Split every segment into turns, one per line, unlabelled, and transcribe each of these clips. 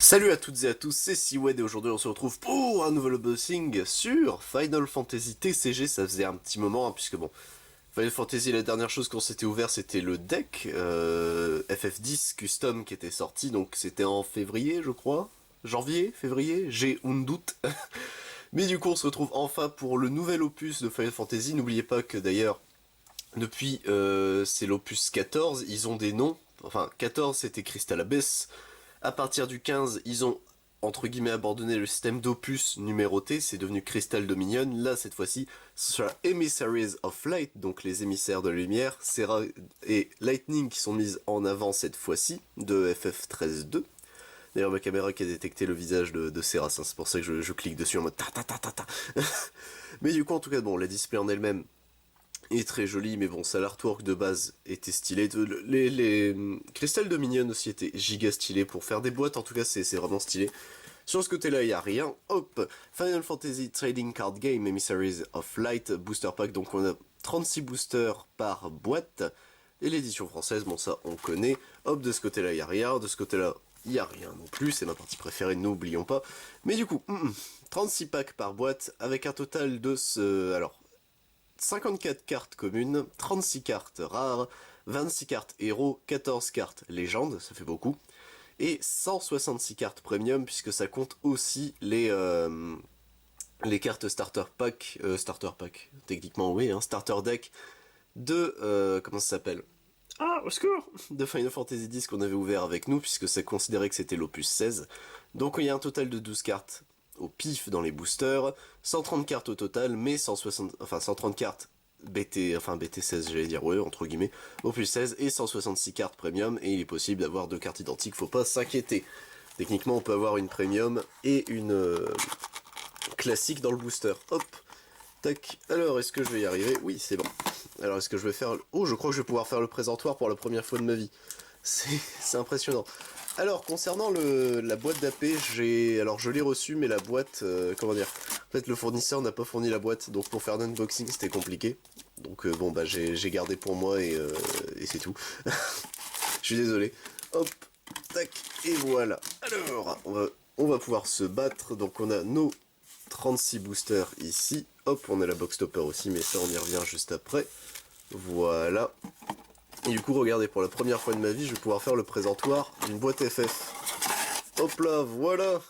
Salut à toutes et à tous, c'est Siwed et aujourd'hui on se retrouve pour un nouvel unboxing sur Final Fantasy TCG. Ça faisait un petit moment, hein, puisque bon, Final Fantasy, la dernière chose qu'on s'était ouvert c'était le deck FF10 Custom qui était sorti, donc c'était en février je crois, janvier, février, j'ai un doute. Mais du coup on se retrouve enfin pour le nouvel opus de Final Fantasy. N'oubliez pas que d'ailleurs depuis c'est l'opus 14, ils ont des noms, enfin 14 c'était Crystal Abyss. À partir du 15, ils ont entre guillemets abandonné le système d'opus numéroté, c'est devenu Crystal Dominion. Là, cette fois-ci, ce sera Emissaries of Light, donc les émissaires de la lumière, Serra et Lightning qui sont mises en avant cette fois-ci, de FF13-2. D'ailleurs, ma caméra qui a détecté le visage de Serra, hein, c'est pour ça que je clique dessus en mode ta ta ta ta ta. Mais du coup, en tout cas, bon, la display en elle-même est très jolie, mais bon, ça l'artwork de base était stylé. Les Crystal Dominion aussi étaient giga stylés pour faire des boîtes, en tout cas c'est vraiment stylé. Sur ce côté-là, il n'y a rien. Hop, Final Fantasy Trading Card Game Emissaries of Light Booster Pack, donc on a 36 boosters par boîte. Et l'édition française, bon ça on connaît. Hop, de ce côté-là, il n'y a rien. De ce côté-là, il n'y a rien non plus. C'est ma partie préférée, n'oublions pas. Mais du coup, 36 packs par boîte, avec un total de ce... Alors, 54 cartes communes, 36 cartes rares, 26 cartes héros, 14 cartes légendes, ça fait beaucoup, et 166 cartes premium, puisque ça compte aussi les cartes starter pack, techniquement oui, hein, starter deck de, comment ça s'appelle? Ah, au secours! De Final Fantasy X qu'on avait ouvert avec nous, puisque c'est considéré que c'était l'opus 16. Donc il y a un total de 12 cartes au pif dans les boosters, 130 cartes au total, mais 130 cartes BT16 j'allais dire, ouais, entre guillemets, opus 16 et 166 cartes premium, et il est possible d'avoir deux cartes identiques, faut pas s'inquiéter. Techniquement on peut avoir une premium et une classique dans le booster. Hop, tac, alors est-ce que je vais y arriver? Oui, c'est bon. Alors est-ce que je vais faire... Oh, je crois que je vais pouvoir faire le présentoir pour la première fois de ma vie. C'est impressionnant. Alors, concernant la boîte d'AP, alors je l'ai reçue, mais la boîte, comment dire, en fait le fournisseur n'a pas fourni la boîte, donc pour faire un unboxing c'était compliqué. Donc bon bah j'ai gardé pour moi et c'est tout. Je suis désolé. Hop, tac, et voilà. Alors, on va pouvoir se battre, donc on a nos 36 boosters ici. Hop, on a la box topper aussi, mais ça on y revient juste après. Voilà. Et du coup, regardez, pour la première fois de ma vie, je vais pouvoir faire le présentoir d'une boîte FF. Hop là, voilà.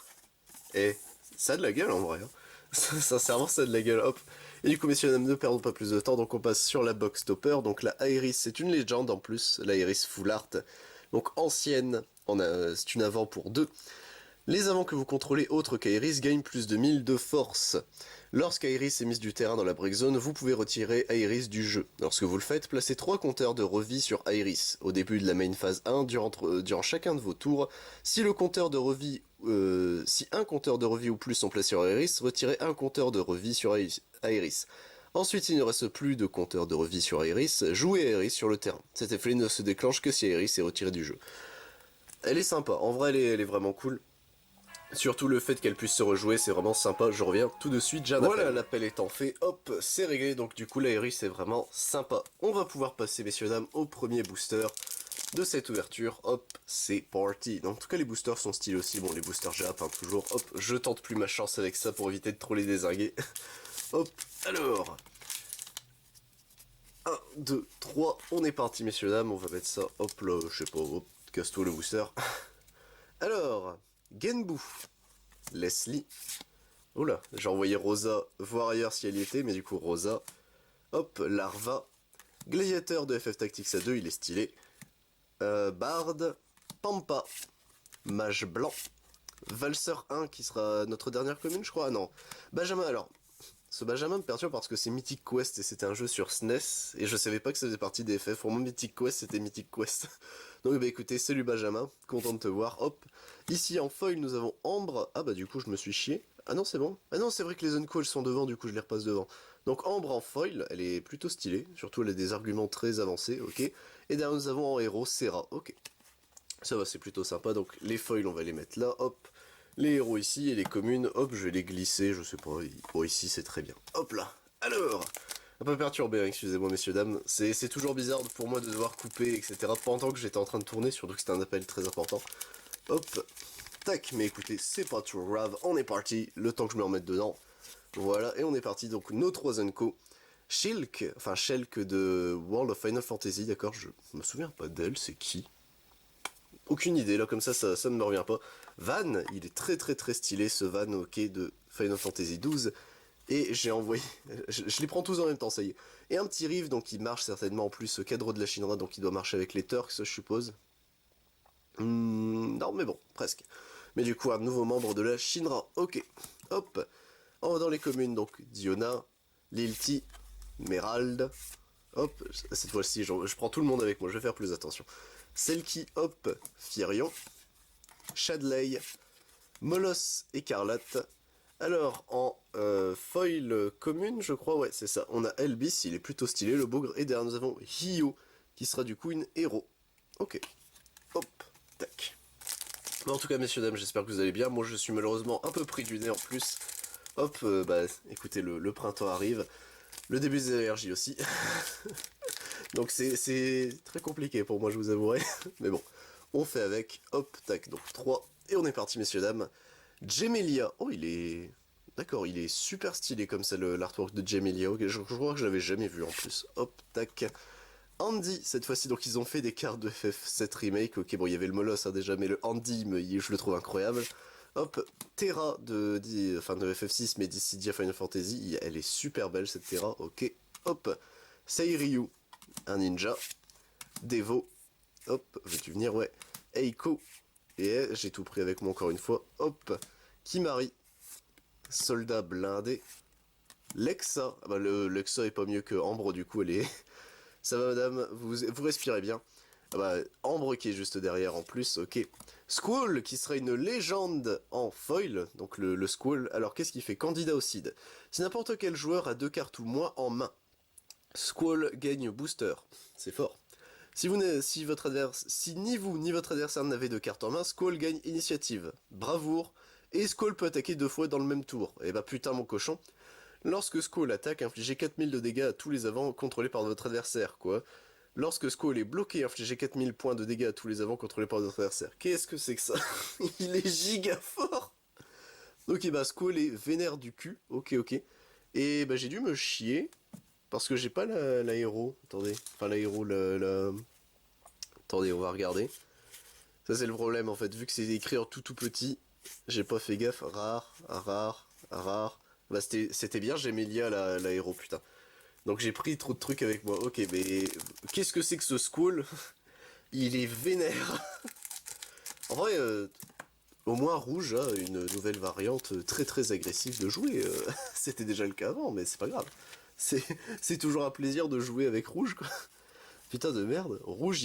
Et ça a de la gueule en vrai. Hein. Sincèrement, ça a de la gueule. Hop. Et du coup, messieurs et dames, ne perdons pas plus de temps. Donc, on passe sur la box topper. Donc, la Aeris, c'est une légende en plus. La Aeris Full Art. Donc, ancienne. C'est une avant pour deux. Les avants que vous contrôlez autres qu'Aeris gagnent plus de 1000 de force. Lorsqu'Aeris est mise du terrain dans la break zone, vous pouvez retirer Aeris du jeu. Lorsque vous le faites, placez 3 compteurs de revis sur Aeris. Au début de la main phase 1, durant chacun de vos tours, si le compteur de revis, si un compteur de revis ou plus sont placés sur Aeris, retirez un compteur de revis sur Aeris. Ensuite, il ne reste plus de compteur de revis sur Aeris, jouez Aeris sur le terrain. Cet effet ne se déclenche que si Aeris est retiré du jeu. Elle est sympa, en vrai elle est vraiment cool. Surtout le fait qu'elle puisse se rejouer, c'est vraiment sympa, je reviens tout de suite, j'ai un appel. Voilà, l'appel étant fait, hop, c'est réglé, donc du coup l'Aeris c'est vraiment sympa. On va pouvoir passer, messieurs dames, au premier booster de cette ouverture, hop, c'est parti. Donc, en tout cas les boosters sont stylés aussi, bon les boosters Jap, hein, toujours, hop, je tente plus ma chance avec ça pour éviter de trop les désinguer. Hop, alors... 1, 2, 3, on est parti messieurs dames, on va mettre ça, hop là, je sais pas, hop, casse-toi le booster. Alors... Genbu, Leslie, oula, j'ai envoyé Rosa voir ailleurs si elle y était, mais du coup Rosa, hop, Larva, Gladiateur de FF Tactics A2, il est stylé, Bard, Pampa, Mage Blanc, Valseur 1 qui sera notre dernière commune je crois, ah non, Benjamin alors, ce Benjamin me perturbe parce que c'est Mythic Quest et c'était un jeu sur SNES et je savais pas que ça faisait partie des FF. Pour moi Mythic Quest c'était Mythic Quest. Donc bah écoutez, salut Benjamin, content de te voir. Hop, ici en foil nous avons Ambre. Ah bah du coup je me suis chié. Ah non c'est bon. Ah non c'est vrai que les Uncalls sont devant, du coup je les repasse devant. Donc Ambre en foil, elle est plutôt stylée, surtout elle a des arguments très avancés, ok. Et derrière nous avons en héros Serra, ok. Ça va, c'est plutôt sympa, donc les foils on va les mettre là, hop. Les héros ici et les communes, hop, je vais les glisser, je sais pas, oh ici c'est très bien. Hop là, alors, un peu perturbé, hein, excusez-moi messieurs dames, c'est toujours bizarre pour moi de devoir couper, etc. Pendant que j'étais en train de tourner, surtout que c'était un appel très important. Hop, Tac, mais écoutez, c'est pas trop grave, on est parti, le temps que je me remette dedans. Voilà, et on est parti, donc nos 3 Zenko. Shulk de World of Final Fantasy, d'accord, je me souviens pas d'elle, c'est qui? Aucune idée, là, comme ça ne me revient pas. Van, il est très très très stylé, ce Van, ok, de Final Fantasy XII. Et j'ai envoyé... je les prends tous en même temps, ça y est. Et un petit Rive, donc il marche certainement en plus, cadre de la Shinra, donc il doit marcher avec les Turks, je suppose. Non, mais bon, presque. Mais du coup, un nouveau membre de la Shinra, ok. Hop, dans les communes, donc Diona, Lilti, Merald, hop, cette fois-ci, je prends tout le monde avec moi, je vais faire plus attention. Selkie, hop, Firion, Shadley, Molos, Écarlate. Alors, en foil commune, je crois, ouais, c'est ça. On a Elbis, il est plutôt stylé, le bougre. Et derrière, nous avons Hio, qui sera du coup une héros. Ok. Hop, tac. Bon, en tout cas, messieurs, dames, j'espère que vous allez bien. Moi, je suis malheureusement un peu pris du nez en plus. Hop, écoutez, le printemps arrive. Le début des allergies aussi. Donc, c'est très compliqué pour moi, je vous avouerai. Mais bon, on fait avec. Hop, tac, donc 3. Et on est parti, messieurs, dames. Gemelia. Oh, il est... D'accord, il est super stylé comme ça, l'artwork de Gemelia. Je crois que je l'avais jamais vu en plus. Hop, tac. Andy, cette fois-ci, donc ils ont fait des cartes de FF7 Remake. Ok, bon, il y avait le Molos hein, déjà, mais le Andy, je le trouve incroyable. Hop, Terra de FF6, mais Dissidia Final Fantasy. Elle est super belle cette Terra. Ok, hop. Seiryu, un ninja. Devo. Hop, veux-tu venir? Ouais. Eiko. Et j'ai tout pris avec moi encore une fois. Hop. Kimari. Soldat blindé. Lexa. Ah bah le Lexa est pas mieux que Ambre, du coup elle est... Ça va madame, vous respirez bien. Ah bah Ambre qui est juste derrière en plus, ok. Squall qui sera une légende en foil, donc le Squall. Alors qu'est-ce qu'il fait? Candidat au seed. Si n'importe quel joueur a 2 cartes ou moins en main, Squall gagne booster. C'est fort. Si ni vous ni votre adversaire n'avez de cartes en main, Squall gagne initiative. Bravoure. Et Squall peut attaquer 2 fois dans le même tour. Et bah putain mon cochon. Lorsque Squall attaque, infligez 4000 de dégâts à tous les avants contrôlés par votre adversaire, quoi. Lorsque Squall est bloqué, infligez 4000 points de dégâts à tous les avants contrôlés par votre adversaire. Qu'est-ce que c'est que ça? Il est giga fort. Ok, bah Squall est vénère du cul, ok. Et bah j'ai dû me chier, parce que j'ai pas la héros. Attendez, enfin la héros, Attendez, on va regarder. Ça c'est le problème en fait, vu que c'est écrit en tout petit, j'ai pas fait gaffe. Rare. Bah c'était bien, Gemelia la héros, putain. Donc j'ai pris trop de trucs avec moi. Ok, mais qu'est-ce que c'est que ce Squall? Il est vénère. En vrai, au moins Rouge a une nouvelle variante très très agressive de jouer. C'était déjà le cas avant, mais c'est pas grave. C'est toujours un plaisir de jouer avec Rouge, quoi. Putain de merde. Rouge,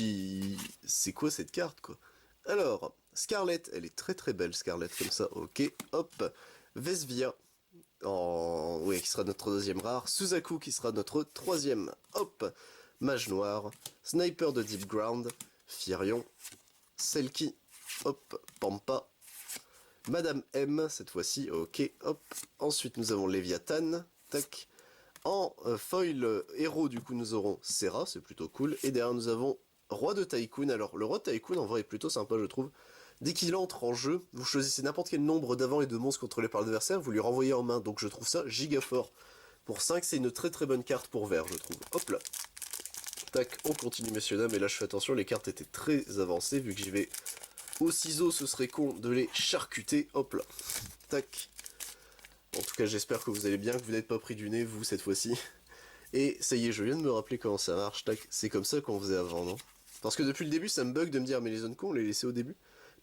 c'est quoi cette carte, quoi? Alors, Scarlett, elle est très très belle, Scarlett, comme ça. Ok, hop. Vesvia. Oui, qui sera notre 2e rare. Suzaku qui sera notre 3e. Hop. Mage noir. Sniper de Deep Ground. Firion. Selkie. Hop. Pampa. Madame M, cette fois-ci. Ok. Hop. Ensuite, nous avons Léviathan. Tac. En foil héros, du coup, nous aurons Serra. C'est plutôt cool. Et derrière, nous avons Roi de Tycoon. Alors, le Roi de Tycoon, en vrai, est plutôt sympa, je trouve. Dès qu'il entre en jeu, vous choisissez n'importe quel nombre d'avants et de monstres contrôlés par l'adversaire, vous lui renvoyez en main, donc je trouve ça giga fort. Pour 5, c'est une très très bonne carte pour vert, je trouve. Hop là. Tac, on continue messieurs dames, et là je fais attention, les cartes étaient très avancées, vu que j'y vais au ciseau, ce serait con de les charcuter. Hop là. Tac. En tout cas, j'espère que vous allez bien, que vous n'êtes pas pris du nez, vous, cette fois-ci. Et ça y est, je viens de me rappeler comment ça marche, tac. C'est comme ça qu'on faisait avant, non? Parce que depuis le début, ça me bug de me dire, mais les zones cons, on les laissait au début.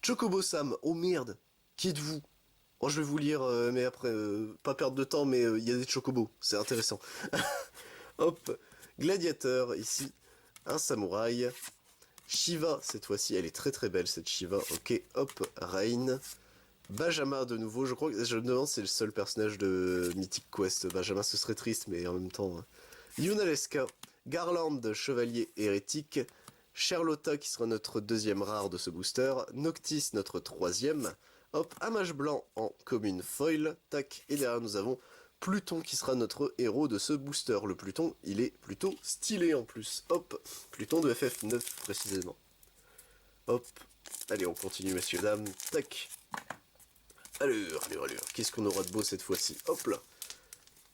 Chocobo Sam, oh merde, qui êtes-vous? Oh, je vais vous lire, mais après, pas perdre de temps, mais il y a des chocobos, c'est intéressant. Hop, gladiateur, ici, un samouraï. Shiva, cette fois-ci, elle est très très belle, cette Shiva. Ok, hop, Rain. Benjamin, de nouveau, je crois que, je me demande si c'est le seul personnage de Mythic Quest. Benjamin, ce serait triste, mais en même temps... Yunalesca, Garland, chevalier hérétique. Charlotta qui sera notre 2e rare de ce booster, Noctis notre 3e, hop, un mage blanc en commune foil, tac, et derrière nous avons Pluton qui sera notre héros de ce booster. Le Pluton, il est plutôt stylé en plus, hop, Pluton de FF9 précisément. Hop, Allez, on continue, messieurs, dames. Tac. Allure. Qu'est-ce qu'on aura de beau cette fois-ci? Hop là.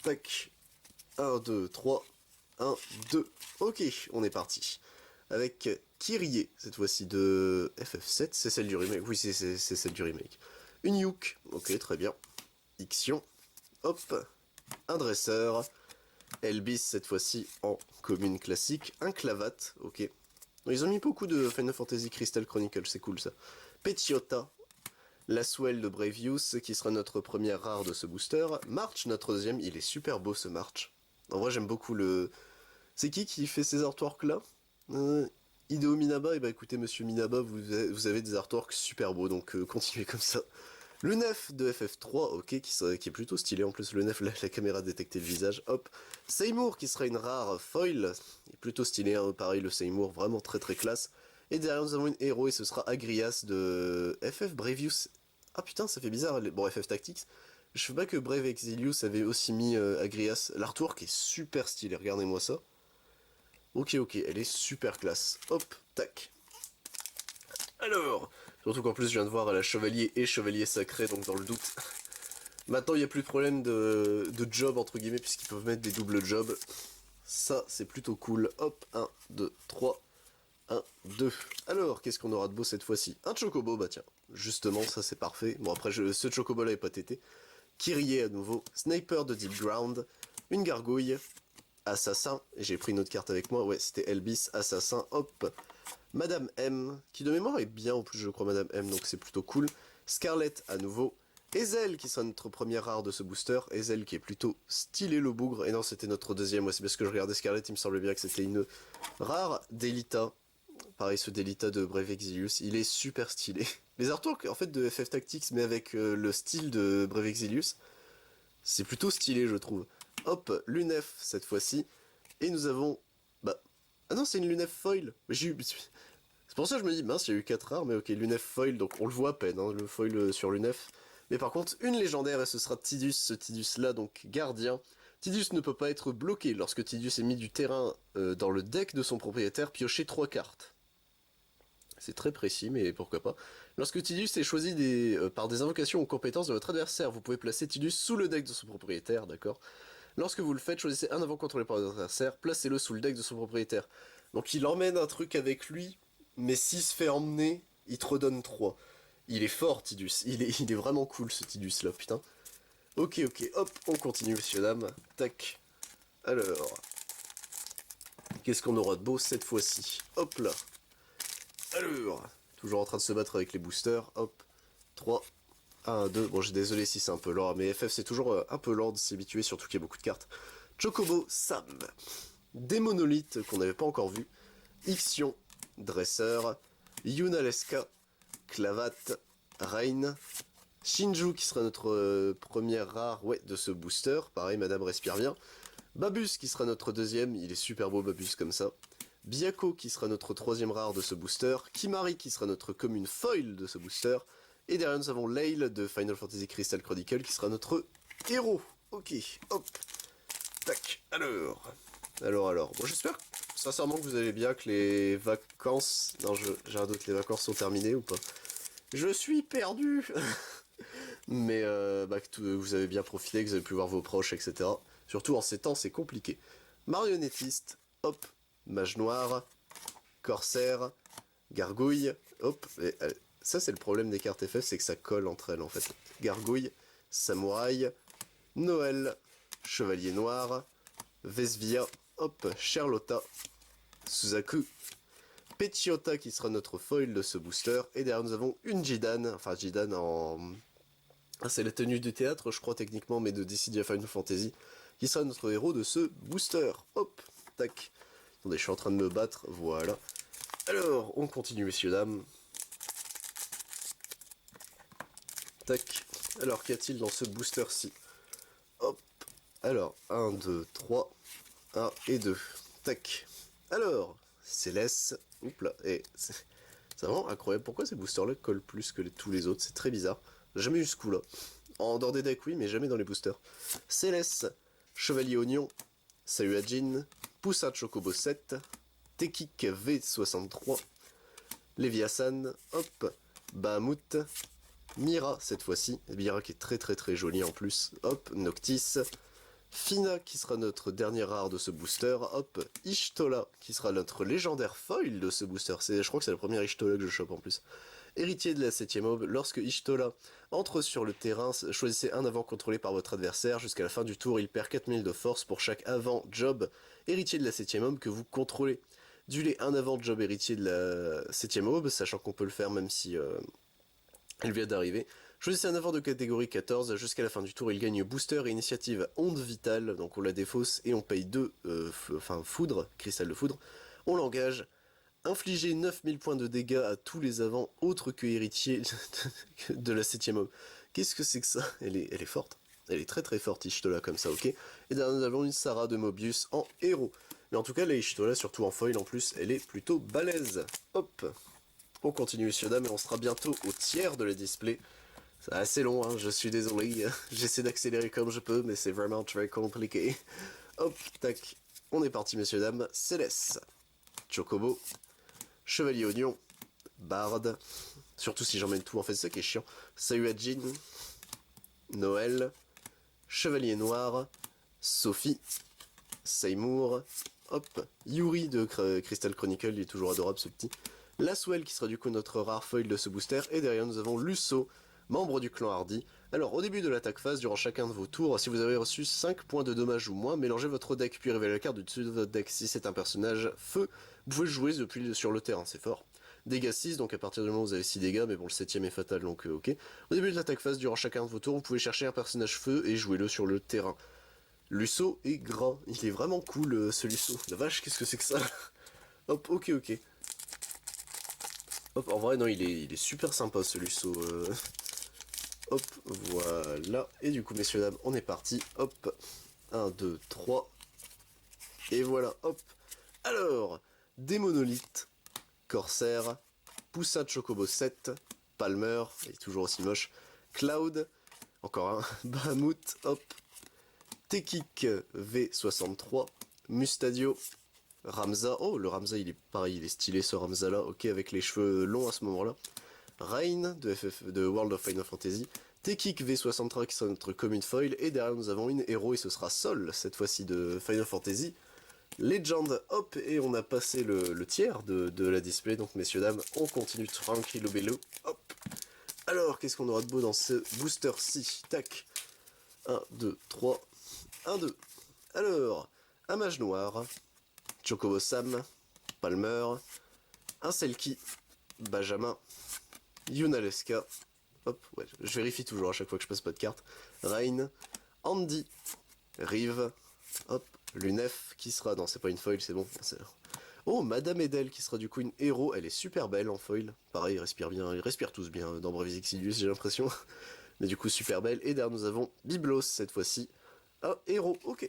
Tac. 1, 2, 3. 1, 2. Ok, on est parti. Avec Kyrie, cette fois-ci de FF7. C'est celle du remake. Oui, c'est celle du remake. Une Yuk. Ok, très bien. Ixion. Hop. Un dresseur. Elbis, cette fois-ci en commune classique. Un Clavat. Ok. Ils ont mis beaucoup de Final Fantasy Crystal Chronicle, c'est cool ça. Pechiotta. La Swell de Bravious, qui sera notre première rare de ce booster. March, notre deuxième. Il est super beau ce March. En vrai, j'aime beaucoup le... C'est qui fait ces artworks là Hideo Minaba. Et bah écoutez, monsieur Minaba, vous avez des artworks super beaux, donc continuez comme ça. Le Nef de FF3, ok, qui est plutôt stylé. En plus, le Nef, la caméra détectait le visage. Hop. Seymour, qui sera une rare foil. Il est plutôt stylé, hein, pareil, le Seymour, vraiment très très classe. Et derrière, nous avons une héros, et ce sera Agrias de FF Bravious. Ah putain, ça fait bizarre. Bon, FF Tactics. Je sais pas que Brave Exilius avait aussi mis Agrias. L'artwork est super stylé, regardez-moi ça. Ok, elle est super classe. Hop, tac. Alors, surtout qu'en plus je viens de voir la chevalier et chevalier sacré, donc dans le doute. Maintenant il n'y a plus de problème de job entre guillemets, puisqu'ils peuvent mettre des doubles jobs. Ça c'est plutôt cool. Hop, 1, 2, 3. 1, 2. Alors, qu'est-ce qu'on aura de beau cette fois-ci? Un chocobo, bah tiens. Justement, ça c'est parfait. Bon après, ce chocobo là est pas tété. Kyrie à nouveau. Sniper de Deep Ground. Une gargouille. Assassin. Et j'ai pris une autre carte avec moi. Ouais, c'était Elbis, assassin. Hop. Madame M, qui de mémoire est bien en plus, je crois, Madame M, donc c'est plutôt cool. Scarlett à nouveau. Ezel, qui sera notre première rare de ce booster. Ezel, qui est plutôt stylé le bougre. Et non, c'était notre deuxième. Ouais, c'est parce que je regardais Scarlett, il me semblait bien que c'était une rare Delita. Pareil, ce Delita de Brave Exilius, il est super stylé. Les artworks, en fait, de FF Tactics, mais avec le style de Brave Exilius, c'est plutôt stylé, je trouve. Hop, Lunef, cette fois-ci. Et nous avons... Bah... Ah non, c'est une Lunef foil. Mais j'ai eu... C'est pour ça que je me dis, mince, il y a eu 4 rares, mais ok, Lunef foil, donc on le voit à peine, hein, le foil sur Lunef. Mais par contre, une légendaire, et ce sera Tidus, ce Tidus-là, donc gardien. Tidus ne peut pas être bloqué lorsque Tidus est mis du terrain dans le deck de son propriétaire, piocher 3 cartes. C'est très précis, mais pourquoi pas. Lorsque Tidus est choisi par des invocations ou compétences de votre adversaire, vous pouvez placer Tidus sous le deck de son propriétaire, d'accord? Lorsque vous le faites, choisissez un avant contrôlé par votre adversaire, placez-le sous le deck de son propriétaire. Donc il emmène un truc avec lui, mais s'il se fait emmener, il te redonne 3. Il est fort, Tidus. Il est vraiment cool, ce Tidus-là, putain. Ok, hop, on continue, messieurs, dames. Tac. Alors... Qu'est-ce qu'on aura de beau cette fois-ci? Hop là. Alors... Toujours en train de se battre avec les boosters. Hop. 3, 1, 2. Bon, j'ai désolé si c'est un peu lent, mais FF c'est toujours un peu lent de s'y habituer, surtout qu'il y a beaucoup de cartes. Chocobo Sam. Des monolithes qu'on n'avait pas encore vus. Ixion. Dresseur. Yunaleska. Clavat. Rain. Shinju qui sera notre première rare de ce booster. Pareil, madame respire bien. Babus qui sera notre deuxième. Il est super beau, Babus, comme ça. Byako qui sera notre troisième rare de ce booster. Kimari qui sera notre commune foil de ce booster. Et derrière nous avons Lail de Final Fantasy Crystal Chronicle qui sera notre héros. Ok, hop. Tac, alors. Bon, j'espère sincèrement que vous allez bien, que les vacances... Non, j'ai un doute, les vacances sont terminées ou pas? Je suis perdu. Mais que vous avez bien profité, que vous avez pu voir vos proches, etc. Surtout en ces temps, c'est compliqué. Marionnettiste, hop. Mage noir, corsaire, gargouille, hop, et, ça c'est le problème des cartes FF, c'est que ça colle entre elles en fait. Gargouille, samouraï, Noël, chevalier noir, Vesvia, hop, Charlotta, Suzaku, Pechiotta qui sera notre foil de ce booster, et derrière nous avons une Jidan, enfin Jidan en... Ah, c'est la tenue du théâtre je crois techniquement, mais de Dissidia Final Fantasy, qui sera notre héros de ce booster, hop, tac. Attendez, je suis en train de me battre, voilà. Alors, on continue, messieurs, dames. Tac. Alors, qu'y a-t-il dans ce booster-ci? Hop. Alors, 1, 2, 3. 1 et 2. Tac. Alors, Céleste. Oups là. Et c'est vraiment incroyable. Pourquoi ces boosters-là collent plus que tous les autres? C'est très bizarre. J'ai jamais eu ce coup-là. En dehors des decks, oui, mais jamais dans les boosters. Céleste. Chevalier Oignon. Sayuajin. Poussin Chocobo 7, Tekik V63, Léviathan, hop, Bahamut, Mira cette fois-ci, Mira qui est très jolie en plus, hop, Noctis, Fina qui sera notre dernière rare de ce booster, hop, Ishtola qui sera notre légendaire foil de ce booster, je crois que c'est la première Ishtola que je chope en plus. Héritier de la 7ème aube, lorsque Ishtola entre sur le terrain, choisissez un avant contrôlé par votre adversaire, jusqu'à la fin du tour il perd 4000 de force pour chaque avant job héritier de la 7ème aube que vous contrôlez. Duelez un avant job héritier de la 7ème aube, sachant qu'on peut le faire même si elle vient d'arriver. Choisissez un avant de catégorie 14, jusqu'à la fin du tour il gagne booster et initiative onde vitale, donc on la défausse et on paye 2 foudre, cristal de foudre, on l'engage. Infligez 9000 points de dégâts à tous les avants autres que héritiers de la 7ème aube. Qu'est-ce que c'est que ça elle est forte. Elle est très forte, Ishtola, comme ça, ok. Et derrière nous avons une Sarah de Mobius en héros. Mais en tout cas, la Ishtola, surtout en foil en plus, elle est plutôt balèze. Hop. On continue, messieurs, dames, et on sera bientôt au tiers de la display. C'est assez long, hein, je suis désolé. J'essaie d'accélérer comme je peux, mais c'est vraiment très compliqué. Hop, tac. On est parti, messieurs, dames. Céleste. Chocobo. Chevalier Oignon, Bard, surtout si j'emmène tout en fait, c'est ça qui est chiant, Sayuajin, Noël, Chevalier Noir, Sophie, Seymour, hop, Yuri de Crystal Chronicle, il est toujours adorable ce petit, Laswell qui sera du coup notre rare foil de ce booster, et derrière nous avons Lusso, membre du clan Hardy. Alors au début de l'attaque phase, durant chacun de vos tours, si vous avez reçu 5 points de dommage ou moins, mélangez votre deck puis révélez la carte du dessus de votre deck. Si c'est un personnage feu, vous pouvez jouer depuis sur le terrain, c'est fort. Dégâts 6, donc à partir du moment où vous avez 6 dégâts, mais bon le 7ème est fatal donc ok. Au début de l'attaque phase, durant chacun de vos tours, vous pouvez chercher un personnage feu et jouez-le sur le terrain. Lusso est gras, il est vraiment cool ce Lusso. La vache, qu'est-ce que c'est que ça? Hop, ok. Hop, en vrai non, il est super sympa ce Lusso. Hop, voilà. Et du coup, messieurs, dames, on est parti. Hop. 1, 2, 3. Et voilà, hop. Alors, des monolithes, Corsair, Poussin de Chocobo 7, Palmer, il est toujours aussi moche, Cloud, encore un, Bahamut, hop. Tekik V63, Mustadio, Ramza. Oh, le Ramza, il est pareil, il est stylé ce Ramza là, ok, avec les cheveux longs à ce moment-là. Rain de World of Final Fantasy, Tekik V63 qui sera notre commune foil, et derrière nous avons une héros et ce sera Sol, cette fois-ci de Final Fantasy Legend, hop, et on a passé le tiers de la display, donc messieurs dames, on continue tranquillou bello, hop. Alors, qu'est-ce qu'on aura de beau dans ce booster-ci? Tac, 1, 2, 3, 1, 2. Alors, un mage noir, Chocobo Sam, Palmer, un Selkie, Benjamin, Yunaleska, hop, ouais, je vérifie toujours à chaque fois que je passe pas de carte, Rain, Andy, Rive, hop, Lunef, qui sera, non c'est pas une foil, c'est bon, oh, Madame Edel, qui sera du coup une héros, elle est super belle en foil, pareil, ils respirent bien, ils respirent tous bien dans Brevis Exilius, j'ai l'impression, mais du coup super belle, et derrière nous avons Biblos, cette fois-ci, un héros, ok.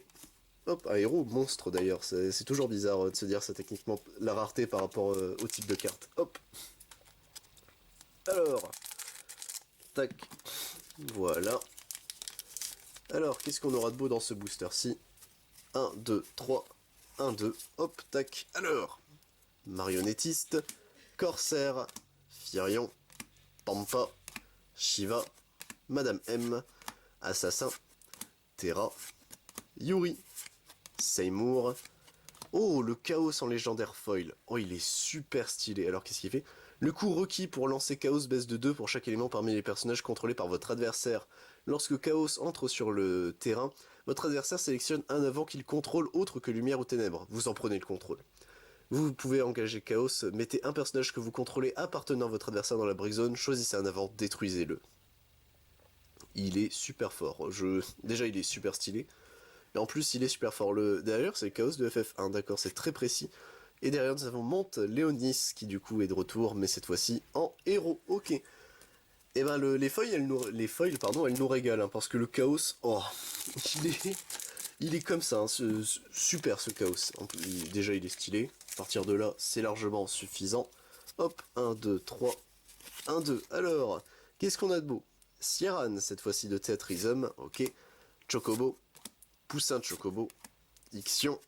Hop, un héros monstre d'ailleurs, c'est toujours bizarre de se dire ça techniquement, la rareté par rapport au type de carte. Hop. Alors, tac, voilà. Alors, qu'est-ce qu'on aura de beau dans ce booster-ci? 1, 2, 3, 1, 2, hop, tac. Alors, marionnettiste, Corsair, Firion, Pampa, Shiva, Madame M, Assassin, Terra, Yuri, Seymour. Oh, le chaos en légendaire foil. Oh, il est super stylé. Alors, qu'est-ce qu'il fait? Le coût requis pour lancer Chaos baisse de 2 pour chaque élément parmi les personnages contrôlés par votre adversaire. Lorsque Chaos entre sur le terrain, votre adversaire sélectionne un avant qu'il contrôle autre que lumière ou ténèbres. Vous en prenez le contrôle. Vous pouvez engager Chaos, mettez un personnage que vous contrôlez appartenant à votre adversaire dans la break zone, choisissez un avant, détruisez-le. Il est super fort. Déjà, il est super stylé. Et en plus, il est super fort. D'ailleurs, c'est le Chaos de FF1, d'accord, c'est très précis. Et derrière, nous avons Monte Léonis, qui du coup est de retour, mais cette fois-ci en héros. Ok. Et ben, les foils, elles nous régalent, hein, parce que le Chaos, oh, il est comme ça, hein, super ce Chaos. Déjà, il est stylé. À partir de là, c'est largement suffisant. Hop, 1, 2, 3, 1, 2. Alors, qu'est-ce qu'on a de beau? Sierran, cette fois-ci de Théâtrisme, ok. Chocobo, Poussin de Chocobo, Ixion,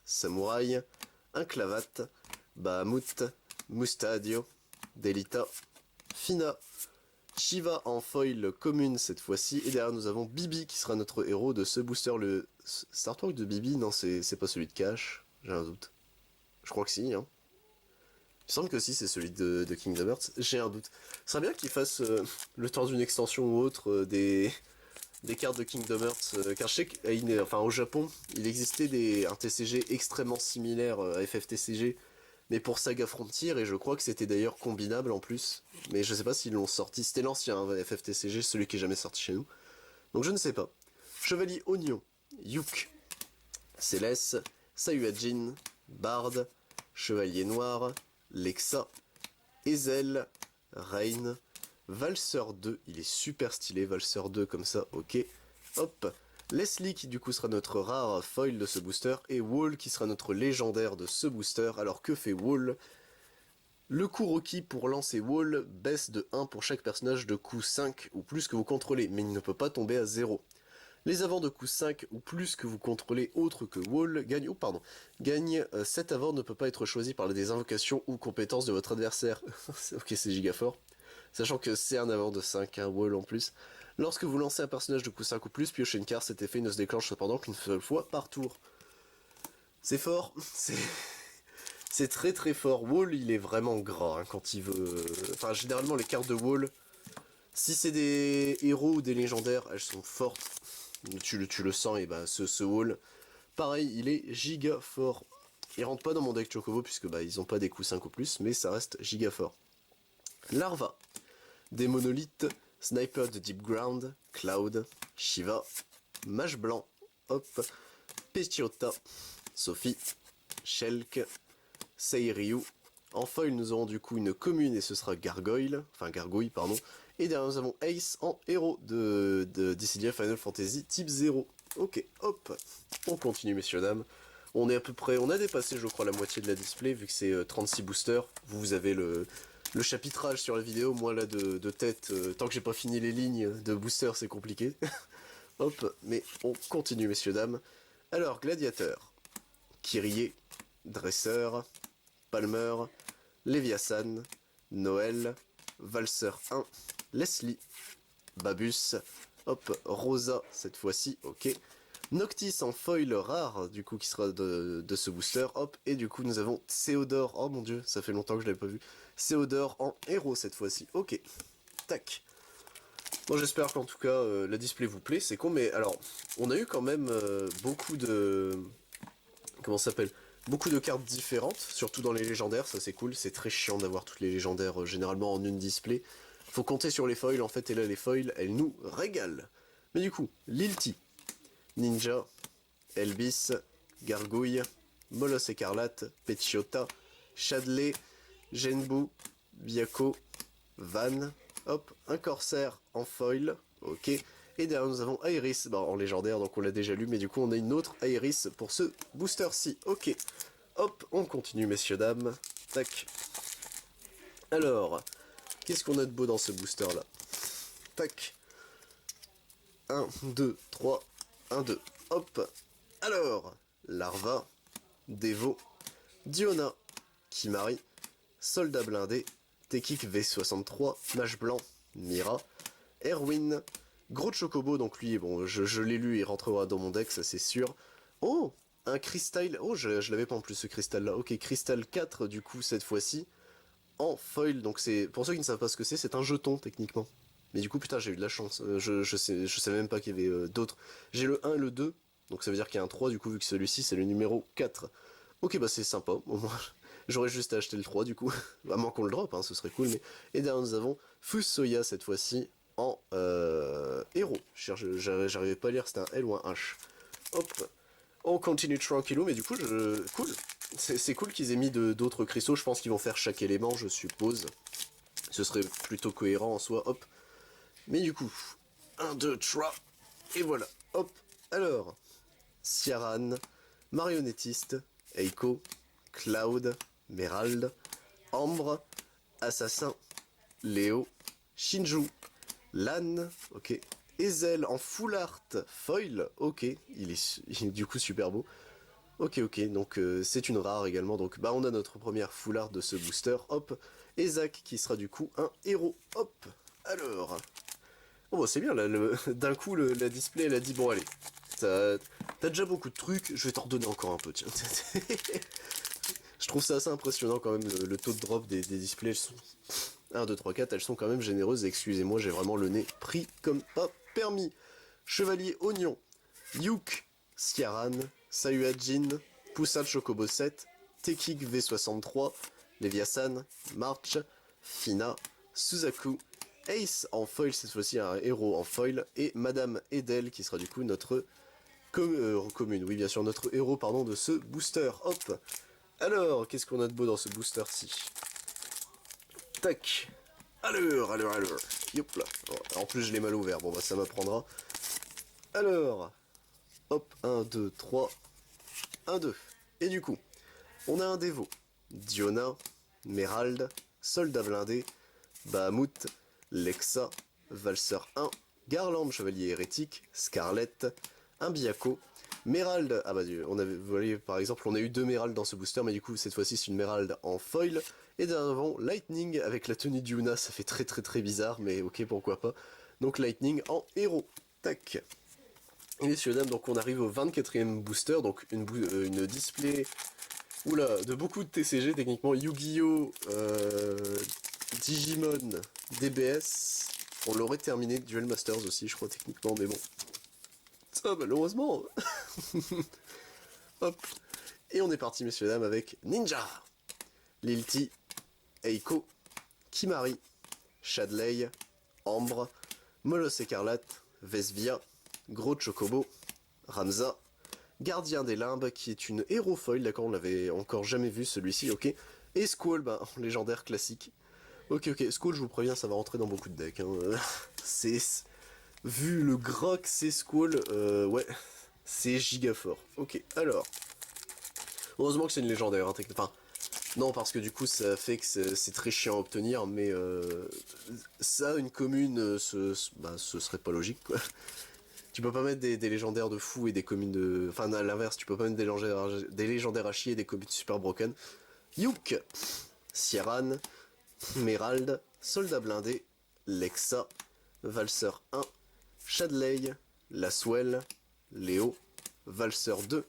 Samouraï, Inclavate, Bahamut, Mustadio, Delita, Fina, Shiva en foil commune cette fois-ci, et derrière nous avons Bibi qui sera notre héros de ce booster. Le Startalk de Bibi, non c'est pas celui de Cash, j'ai un doute. Je crois que si, hein. Il me semble que si c'est celui de Kingdom Hearts, j'ai un doute. Ce serait bien qu'il fasse le temps d'une extension ou autre des cartes de Kingdom Hearts, car je sais qu'au Japon, il existait un TCG extrêmement similaire à FFTCG, mais pour Saga Frontier, et je crois que c'était d'ailleurs combinable en plus, mais je sais pas s'ils l'ont sorti, c'était l'ancien FFTCG, celui qui est jamais sorti chez nous, donc je ne sais pas. Chevalier Oignon, Yuk, Céleste, Sayuajin, Bard, Chevalier Noir, Lexa, Ezel, Rain, Valseur 2, il est super stylé, Valseur 2 comme ça, ok. Hop, Leslie qui du coup sera notre rare foil de ce booster, et Wall qui sera notre légendaire de ce booster. Alors que fait Wall? Le coût requis pour lancer Wall baisse de 1 pour chaque personnage de coût 5 ou plus que vous contrôlez, mais il ne peut pas tomber à 0. Les avants de coût 5 ou plus que vous contrôlez autre que Wall gagnent, cet avant ne peut pas être choisi par des invocations ou compétences de votre adversaire. Ok, c'est giga fort. Sachant que c'est un avant de 5, un Wall en plus. Lorsque vous lancez un personnage de coût 5 ou plus, piochez une carte, cet effet ne se déclenche cependant qu'une seule fois par tour. C'est fort, c'est très très fort. Wall, il est vraiment gras hein, quand il veut... Enfin, généralement, les cartes de Wall, si c'est des héros ou des légendaires, elles sont fortes. Tu le sens, et bah ce Wall, pareil, il est giga fort. Il rentre pas dans mon deck Chocobo, puisque bah ils ont pas des coups 5 ou plus, mais ça reste giga fort. Larva, des monolithes, Sniper de Deep Ground, Cloud, Shiva, Mage Blanc, hop, Pechiota, Sophie, Shulk, Seiryu. En foil, nous aurons du coup une commune et ce sera Gargoyle, pardon. Et derrière, nous avons Ace en héros de Dissidia Final Fantasy type 0. Ok, hop, on continue messieurs dames. On est à peu près, on a dépassé je crois la moitié de la display vu que c'est 36 boosters. Vous avez le chapitrage sur la vidéo, moi là de tête, tant que j'ai pas fini les lignes de booster c'est compliqué. Hop, mais on continue messieurs dames. Alors, Gladiateur, Kyrie, Dresseur, Palmer, Léviathan, Noël, Valseur 1, Leslie, Babus, hop, Rosa cette fois-ci, ok. Noctis en foil rare, du coup, qui sera de ce booster, hop, et du coup, nous avons Théodore, oh mon dieu, ça fait longtemps que je l'avais pas vu, Théodore en héros cette fois-ci, ok, tac. Bon, j'espère qu'en tout cas, la display vous plaît, c'est con, mais alors, on a eu quand même beaucoup de... Comment ça s'appelle? Beaucoup de cartes différentes, surtout dans les légendaires, ça c'est cool, c'est très chiant d'avoir toutes les légendaires généralement en une display. Faut compter sur les foils en fait, et là les foils, elles nous régalent. Mais du coup, Lilti, Ninja, Elvis, Gargouille, Molosse Écarlate, Pechiota, Chadley, Genbu, Byako, Van, hop, un Corsaire en foil, ok. Et derrière nous avons Aeris, en légendaire, donc on l'a déjà lu, mais du coup on a une autre Aeris pour ce booster-ci. Ok, hop, on continue messieurs, dames. Tac. Alors, qu'est-ce qu'on a de beau dans ce booster-là? Tac. 1, 2, 3, 1, 2. Hop. Alors, Larva, Devo, Diona, Kimari, Soldat Blindé, Tekik V63, Mage Blanc, Mira, Erwin, Gros Chocobo, donc lui, bon, je l'ai lu, il rentrera dans mon deck, ça c'est sûr. Oh, un cristal, oh, je l'avais pas en plus ce cristal là, ok, cristal 4 du coup cette fois-ci, en foil, donc c'est, pour ceux qui ne savent pas ce que c'est un jeton techniquement. Mais du coup, putain, j'ai eu de la chance, je savais même pas qu'il y avait d'autres. J'ai le 1 et le 2, donc ça veut dire qu'il y a un 3 du coup, vu que celui-ci c'est le numéro 4. Ok, bah c'est sympa, au moins, j'aurais juste à acheter le 3 du coup, à moins qu'on le drop, hein, ce serait cool, mais... Et derrière nous avons Fusoya cette fois-ci, en héros. J'arrivais pas à lire c'était un L ou un H. Hop, on continue tranquillou, mais du coup, cool. C'est cool qu'ils aient mis d'autres cristaux, je pense qu'ils vont faire chaque élément, je suppose. Ce serait plutôt cohérent en soi, hop. Mais du coup, 1, 2, 3, et voilà, hop. Alors, Ciaran, Marionnettiste, Eiko, Cloud, Merald, Ambre, Assassin, Léo, Shinju, Lan, ok. Ezel en full art foil, ok. Il est du coup super beau. Ok, ok, donc c'est une rare également. Donc bah on a notre première full art de ce booster, hop. Et Zach qui sera du coup un héros. Hop. Alors. Oh bah c'est bien là, d'un coup la display elle a dit bon allez, t'as déjà beaucoup de trucs, je vais t'en redonner encore un peu, tiens. Je trouve ça assez impressionnant quand même, le taux de drop des displays, elles sont 1, 2, 3, 4, elles sont quand même généreuses, excusez-moi, j'ai vraiment le nez pris comme pas permis. Chevalier Oignon, Yuk, Ciaran, Sayuajin, Poussin Chocobo 7, Tekik V63, Leviathan, March, Fina, Suzaku, Ace en foil, cette fois-ci un héros en foil, et Madame Edel qui sera du coup notre commune, oui bien sûr, notre héros pardon de ce booster, hop. Alors, qu'est-ce qu'on a de beau dans ce booster-ci? Tac. Alors, yop là. En plus je l'ai mal ouvert, bon bah ça m'apprendra. Alors, hop, 1, 2, 3, 1, 2. Et du coup, on a un dévot, Diona, Mérald, Soldat Blindé, Bahamut, Lexa, Valseur 1, Garland, Chevalier Hérétique, Scarlett, un Biako, Mérald, ah bah on avait, vous voyez par exemple on a eu 2 Mérald dans ce booster mais du coup cette fois-ci c'est une Mérald en foil, et devant Lightning avec la tenue d'Yuna, ça fait très bizarre mais ok pourquoi pas, donc Lightning en héros, tac. Et messieurs dames, donc on arrive au 24e booster, donc une display, oula, de beaucoup de TCG techniquement, Yu-Gi-Oh! Digimon, DBS, on l'aurait terminé, Duel Masters aussi je crois techniquement, mais bon. Ça malheureusement. Hop. Et on est parti messieurs dames avec Ninja, Lilti, Eiko, Kimari, Shadley, Ambre, Molos Écarlate, Vesvia, Gros Chocobo, Ramza, Gardien des Limbes qui est une héros foil, d'accord, on l'avait encore jamais vu celui-ci, ok. Et Squall, ben, légendaire classique. Ok, Squall, je vous préviens, ça va rentrer dans beaucoup de decks. Hein. C'est... Vu le gras que c'est Squall, ouais, c'est giga fort. Ok, alors... Heureusement que c'est une légendaire, hein, enfin... Non, parce que du coup, ça fait que c'est très chiant à obtenir, mais... ça, une commune, ce serait pas logique, quoi. Tu peux pas mettre des légendaires de fou et des communes de... Enfin, à l'inverse, tu peux pas mettre des légendaires à chier et des communes super broken. Yuk, Ciaran, Mérald, Soldat Blindé, Lexa, Valseur 1, Shadley, Laswell, Léo, Valseur 2,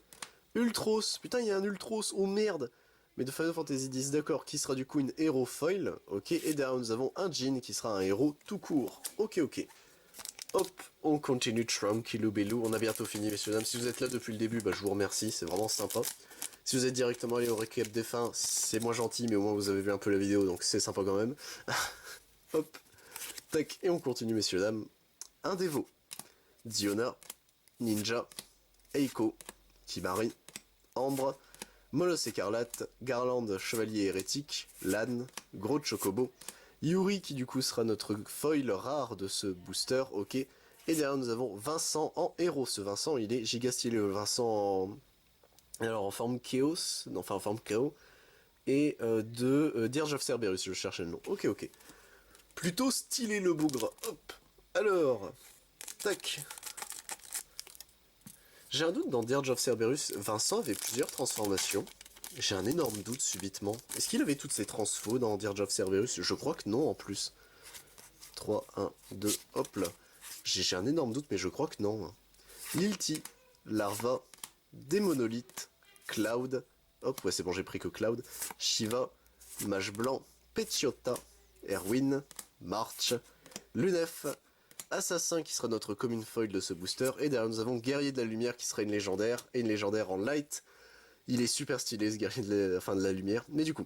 Ultros, putain il y a un Ultros, oh merde. Mais de Final Fantasy X, d'accord, qui sera du coup une héros foil, ok, et derrière nous avons un Jin qui sera un héros tout court, ok. Hop, on continue tranquillou bellou, on a bientôt fini messieurs dames, si vous êtes là depuis le début, bah je vous remercie, c'est vraiment sympa. Si vous êtes directement allé au récap des fins, c'est moins gentil, mais au moins vous avez vu un peu la vidéo, donc c'est sympa quand même. Hop, tac, et on continue messieurs dames. Un dévot, Diona, Ninja, Eiko, Kimari, Ambre, Molos Écarlate, Garland, Chevalier Hérétique, Lan, Gros Chocobo, Yuri qui du coup sera notre foil rare de ce booster, ok. Et derrière nous avons Vincent en héros, ce Vincent il est giga stylé, le Vincent en... Alors en forme Chaos, non, enfin en forme Chaos, et Dirge of Cerberus, je cherchais le nom, ok. Plutôt stylé le bougre, hop. Alors, tac. J'ai un doute dans Dirge of Cerberus, Vincent avait plusieurs transformations. J'ai un énorme doute subitement. Est-ce qu'il avait toutes ces transfos dans Dirge of Cerberus? Je crois que non en plus. 3, 1, 2, hop là. J'ai un énorme doute mais je crois que non. Lilti, Larva, Démonolithe, Cloud, hop ouais c'est bon j'ai pris que Cloud, Shiva, Mage Blanc, Petiotta, Erwin, March, Lunef, Assassin qui sera notre commune foil de ce booster, et derrière nous avons Guerrier de la Lumière qui sera une légendaire, et une légendaire en light. Il est super stylé ce Guerrier de la Lumière, mais du coup,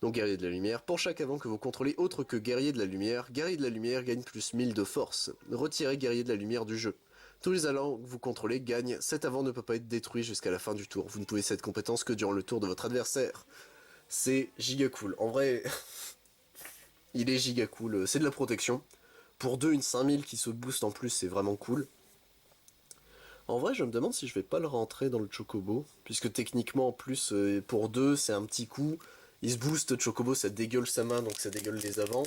donc Guerrier de la Lumière, pour chaque avant que vous contrôlez autre que Guerrier de la Lumière gagne plus 1000 de force. Retirez Guerrier de la Lumière du jeu. Tous les allants que vous contrôlez gagnent, cet avant ne peut pas être détruit jusqu'à la fin du tour. Vous ne pouvez cette compétence que durant le tour de votre adversaire. C'est giga cool. En vrai, il est giga cool. C'est de la protection. Pour 2, une 5000 qui se booste en plus, c'est vraiment cool. En vrai, je me demande si je vais pas le rentrer dans le Chocobo, puisque techniquement, en plus, pour 2, c'est un petit coup. Il se booste, Chocobo, ça dégueule sa main, donc ça dégueule les avants.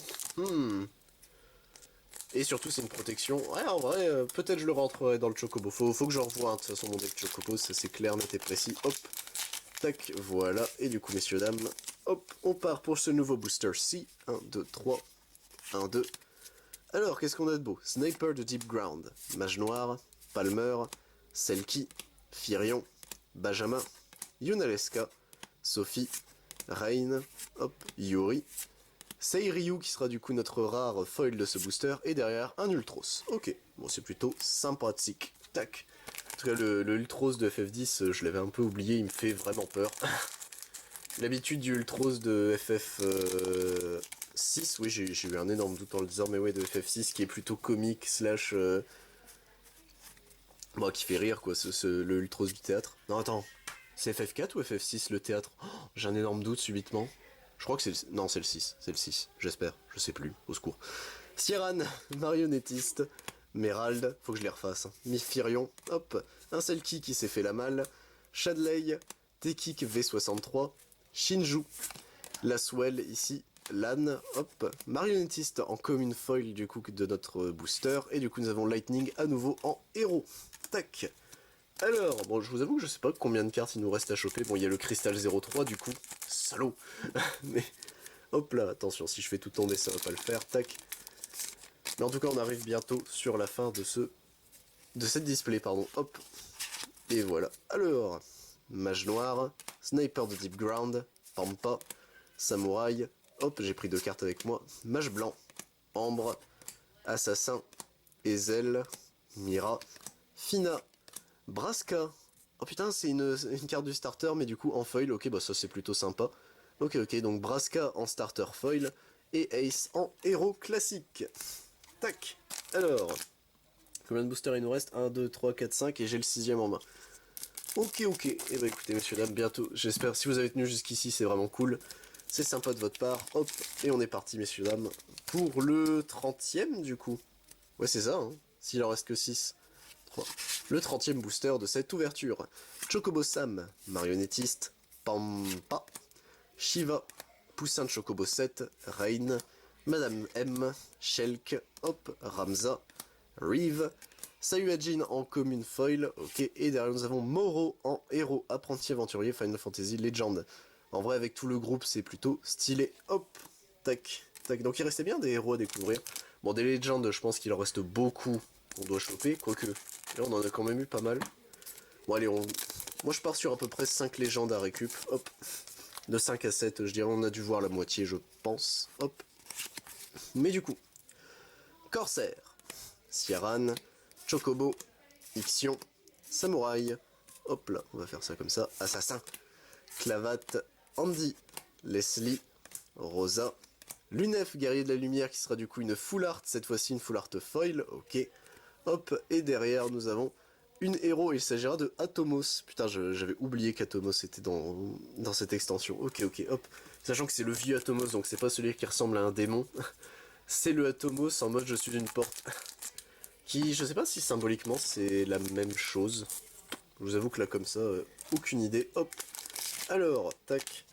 Et surtout, c'est une protection. Ouais, en vrai, peut-être je le rentrerai dans le Chocobo. Faut que je revoie, hein, de toute façon, mon deck Chocobo, ça c'est clair, net et précis. Hop, tac, voilà. Et du coup, messieurs, dames, hop, on part pour ce nouveau booster-ci. 1, 2, 3, 1, 2. Alors, qu'est-ce qu'on a de beau? Sniper de Deep Ground, Mage Noir, Palmer, Selkie, Firion, Benjamin, Yunalesca, Sophie, Rain, hop, Yuri, Seiryu qui sera du coup notre rare foil de ce booster, et derrière un Ultros. Ok, bon c'est plutôt sympathique. Tac. En tout cas le Ultros de FF10, je l'avais un peu oublié, il me fait vraiment peur. L'habitude du Ultros de FF6, oui j'ai eu un énorme doute en le disant, mais ouais de FF6 qui est plutôt comique slash... Bon, qui fait rire quoi, le Ultros du théâtre. Non attends, c'est FF4 ou FF6 le théâtre? Oh, j'ai un énorme doute subitement. Je crois que c'est le... Non, c'est le 6. C'est le 6. J'espère. Je sais plus. Au secours. Sierran, marionnettiste. Merald, faut que je les refasse. Mifirion, hop. Un Selkie qui s'est fait la malle. Shadley, Tekik V63. Shinju. Laswell ici. Lan, hop. Marionnettiste en commune foil du coup de notre booster. Et du coup nous avons Lightning à nouveau en héros. Tac. Alors, bon, je vous avoue que je sais pas combien de cartes il nous reste à choper. Bon, il y a le Crystal 03 du coup. Salaud. Mais, hop là, attention, si je fais tout tomber, ça va pas le faire. Tac. Mais en tout cas, on arrive bientôt sur la fin de cette display, pardon. Hop. Et voilà. Alors, Mage Noir, Sniper de Deep Ground, Pampa, Samouraï. Hop, j'ai pris 2 cartes avec moi. Mage Blanc, Ambre, Assassin, Ezel, Mira, Fina, Braska. Oh putain, c'est une carte du starter, mais du coup en foil. Ok, bah ça c'est plutôt sympa. Ok, donc Braska en starter foil et Ace en héros classique. Tac. Alors, combien de boosters il nous reste? 1, 2, 3, 4, 5 et j'ai le 6ème en main. Ok. Et bah écoutez, messieurs, dames, bientôt. J'espère, si vous avez tenu jusqu'ici, c'est vraiment cool. C'est sympa de votre part. Hop, et on est parti, messieurs, dames, pour le 30ème du coup. Ouais, c'est ça, hein. S'il en reste que 6. Le 30ème booster de cette ouverture. Chocobo Sam, marionnettiste, Pampa, Shiva, Poussin de Chocobo 7, Rain, Madame M, Shelk, hop, Ramza, Reeve, Sayuajin en commune foil, ok, et derrière nous avons Moro en héros apprenti aventurier Final Fantasy Legend. En vrai, avec tout le groupe, c'est plutôt stylé, hop, tac, tac. Donc il restait bien des héros à découvrir. Bon, des Legends, je pense qu'il en reste beaucoup qu'on doit choper, quoique, là on en a quand même eu pas mal. Bon allez, moi je pars sur à peu près 5 légendes à récup, hop. De 5 à 7, je dirais, on a dû voir la moitié, je pense, hop. Mais du coup, Corsair, Sierran, Chocobo, Ixion, Samouraï, hop là, on va faire ça comme ça, Assassin, Clavat, Andy, Leslie, Rosa, Lunef, guerrier de la lumière, qui sera du coup une full art, cette fois-ci une full art foil, ok. Hop, et derrière nous avons une héros, il s'agira de Atomos. Putain, j'avais oublié qu'Atomos était dans cette extension. Ok, hop. Sachant que c'est le vieux Atomos, donc c'est pas celui qui ressemble à un démon. C'est le Atomos en mode je suis une porte. Qui, je sais pas si symboliquement c'est la même chose. Je vous avoue que là comme ça, aucune idée. Hop. Alors, tac.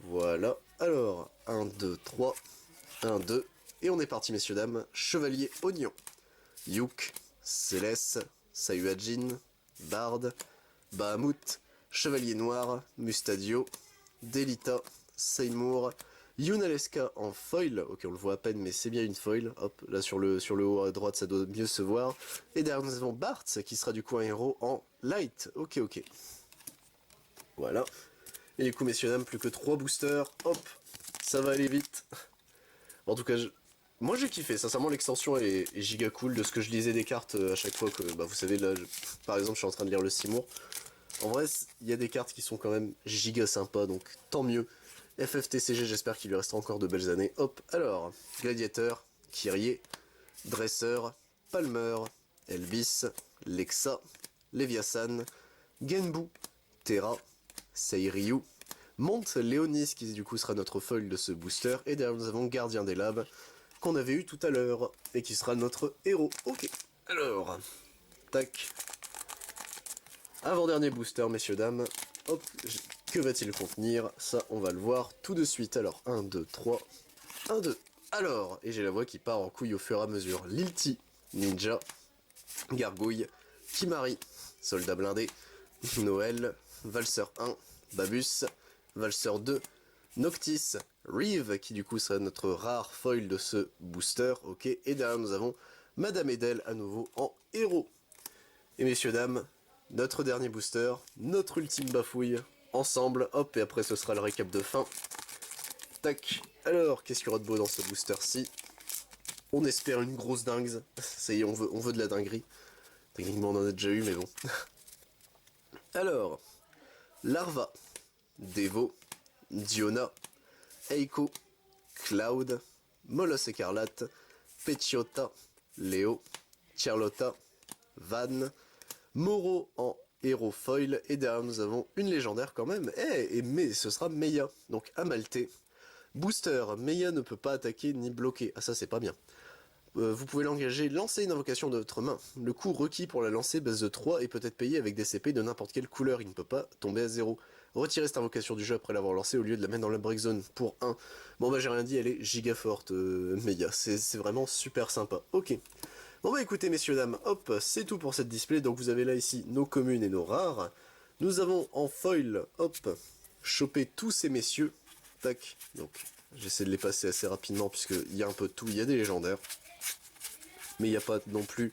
Voilà. Alors, 1, 2, 3. 1, 2. Et on est parti, messieurs, dames. Chevalier Oignon. Yuk. Céleste. Sayuajin. Bard. Bahamut. Chevalier Noir. Mustadio. Delita. Seymour. Yunalesca en foil. Ok, on le voit à peine, mais c'est bien une foil. Hop, là sur le haut à droite, ça doit mieux se voir. Et derrière, nous avons Bart, qui sera du coup un héros en light. Ok. Voilà. Et du coup, messieurs, dames, plus que 3 boosters. Hop, ça va aller vite. En tout cas, moi j'ai kiffé. Sincèrement, l'extension est giga cool. De ce que je lisais des cartes à chaque fois que, bah, vous savez, là, par exemple, je suis en train de lire le Seymour. En vrai, il y a des cartes qui sont quand même giga sympas, donc tant mieux. FFTCG, j'espère qu'il lui restera encore de belles années. Hop, alors, Gladiateur, Kyrie, Dresseur, Palmer, Elvis, Lexa, Leviathan, Genbu, Terra, Seiryu, Monte Léonis, qui du coup sera notre foil de ce booster, et derrière nous avons Gardien des Labs, qu'on avait eu tout à l'heure, et qui sera notre héros. Ok, alors, tac. Avant-dernier booster, messieurs, dames. Hop, que va-t-il contenir? Ça, on va le voir tout de suite. Alors, 1, 2, 3. 1, 2. Alors, et j'ai la voix qui part en couille au fur et à mesure. Lilti, Ninja, Gargouille, Kimari, Soldat Blindé, Noël, Valseur 1, Babus, Valseur 2, Noctis, Reeve, qui du coup sera notre rare foil de ce booster, ok, et derrière nous avons Madame Edel à nouveau en héros. Et messieurs dames, notre dernier booster, notre ultime bafouille, ensemble, hop, et après ce sera le récap de fin. Tac, alors, qu'est-ce qu'il y aura de beau dans ce booster-ci? On espère une grosse dingue, ça y est, on veut de la dinguerie. Techniquement on en a déjà eu, mais bon. Alors, Larva, Devo, Diona, Eiko, Cloud, Molosse Écarlate, Pecciota, Léo, Charlotta, Van, Moro en héros foil, et derrière nous avons une légendaire quand même, mais ce sera Meia, donc Amalthée. Booster, Meia ne peut pas attaquer ni bloquer, ah ça c'est pas bien. Vous pouvez l'engager, lancer une invocation de votre main. Le coût requis pour la lancer baisse de 3 et peut être payé avec des CP de n'importe quelle couleur, il ne peut pas tomber à 0. Retirez cette invocation du jeu après l'avoir lancée au lieu de la mettre dans la break zone pour 1. Bon bah j'ai rien dit, elle est giga forte, Meia, c'est vraiment super sympa. Ok. Bon bah écoutez messieurs dames, hop, c'est tout pour cette display, donc vous avez là ici nos communes et nos rares. Nous avons en foil, hop, chopé tous ces messieurs. Tac, donc j'essaie de les passer assez rapidement puisqu'il y a un peu de tout, il y a des légendaires. Mais il n'y a pas non plus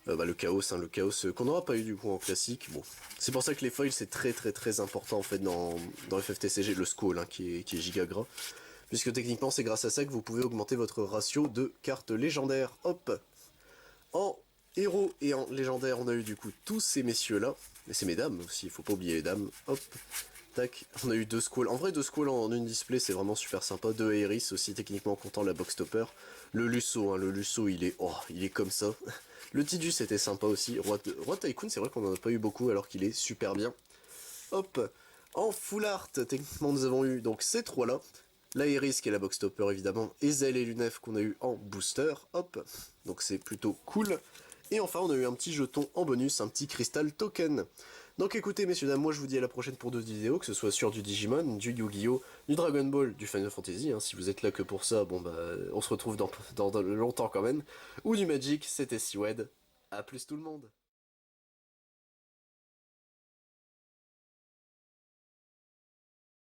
le chaos, hein, le chaos qu'on n'aura pas eu du coup en classique. Bon, c'est pour ça que les foils c'est très important en fait dans FFTCG, le scroll hein, qui est giga gras. Puisque techniquement c'est grâce à ça que vous pouvez augmenter votre ratio de cartes légendaires. Hop. En héros et en légendaire on a eu du coup tous ces messieurs là. Et c'est mesdames aussi, il faut pas oublier les dames. Hop. Tac, on a eu 2 squalls. En vrai, 2 squalls en une display, c'est vraiment super sympa. 2 Aeris aussi, techniquement comptant la box topper. Le Lusso, hein, le Lusso, il est comme ça. Le Tidus était sympa aussi. Roi Tycoon, c'est vrai qu'on en a pas eu beaucoup alors qu'il est super bien. Hop, en full art, techniquement, nous avons eu donc ces 3 là. L'Aeris qui est la box topper évidemment. Ezel et Lunef qu'on a eu en booster. Hop, donc c'est plutôt cool. Et enfin, on a eu un petit jeton en bonus, un petit Crystal Token. Donc écoutez, messieurs, dames, moi je vous dis à la prochaine pour d'autres vidéos, que ce soit sur du Digimon, du Yu-Gi-Oh!, du Dragon Ball, du Final Fantasy, hein, si vous êtes là que pour ça, bon bah, on se retrouve dans longtemps quand même, ou du Magic, c'était Siwed, à plus tout le monde.